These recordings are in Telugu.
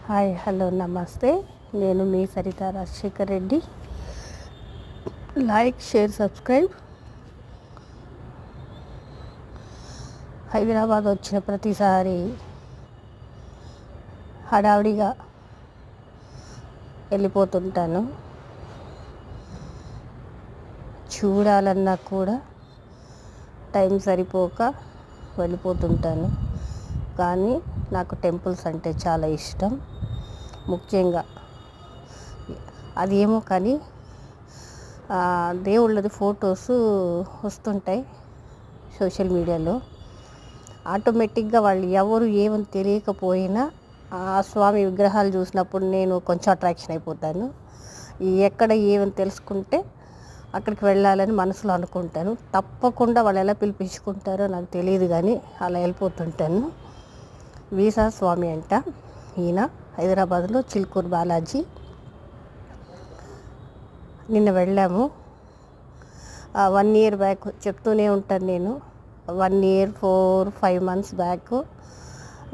హాయ్ హలో నమస్తే. నేను మీ Saritha Rajasekhar Reddy. Like, share, subscribe. Hyderabad వచ్చిన ప్రతిసారి హడావిడిగా వెళ్ళిపోతుంటాను. చూడాలన్నా కూడా టైం సరిపోక వెళ్ళిపోతుంటాను. కానీ నాకు టెంపుల్స్ అంటే చాలా ఇష్టం. ముఖ్యంగా అది ఏమో కానీ దేవుళ్ళది ఫొటోస్ వస్తుంటాయి సోషల్ మీడియాలో. ఆటోమేటిక్గా వాళ్ళు ఎవరు ఏమని తెలియకపోయినా ఆ స్వామి విగ్రహాలు చూసినప్పుడు నేను కొంచెం అట్రాక్షన్ అయిపోతాను. ఎక్కడ ఏమని తెలుసుకుంటే అక్కడికి వెళ్ళాలని మనసులో అనుకుంటాను. తప్పకుండా వాళ్ళు ఎలా పిలిపించుకుంటారో నాకు తెలియదు, కానీ అలా వెళ్ళిపోతుంటాను. వీసా స్వామి అంట ఈయన, హైదరాబాద్లో చిలుకూరు బాలాజీ. నిన్న వెళ్ళాము. 1 year బ్యాక్ చెప్తూనే ఉంటాను నేను. 1 year 4-5 months బ్యాక్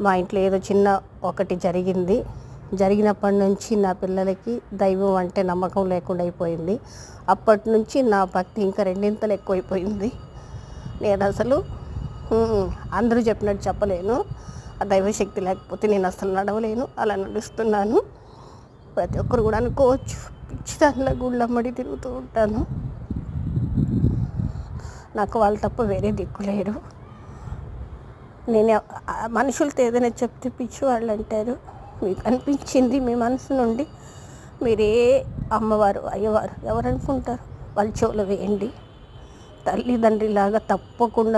మా ఇంట్లో ఏదో చిన్న ఒకటి జరిగినప్పటి నుంచి నా పిల్లలకి దైవం అంటే నమ్మకం లేకుండా అయిపోయింది. అప్పటి నుంచి నా భక్తి ఇంకా రెండింతలు ఎక్కువైపోయింది. నేను అసలు అందరూ చెప్పినట్టు చెప్పలేను. ఆ దైవశక్తి లేకపోతే నేను అసలు నడవలేను. అలా నడుస్తున్నాను. ప్రతి ఒక్కరు కూడా అనుకోవచ్చు, పిచ్చిదానిలా గుళ్ళమ్మడి తిరుగుతూ ఉంటాను. నాకు వాళ్ళు తప్ప వేరే దిక్కు లేరు. నేను మనుషులతో ఏదైనా చెప్తే పిచ్చి వాళ్ళు అంటారు. మీకు అనిపించింది మీ మనసు నుండి మీరే అమ్మవారు, అయ్యవారు ఎవరు అనుకుంటారు వాళ్ళ చెవులో వేయండి. తల్లిదండ్రిలాగా తప్పకుండా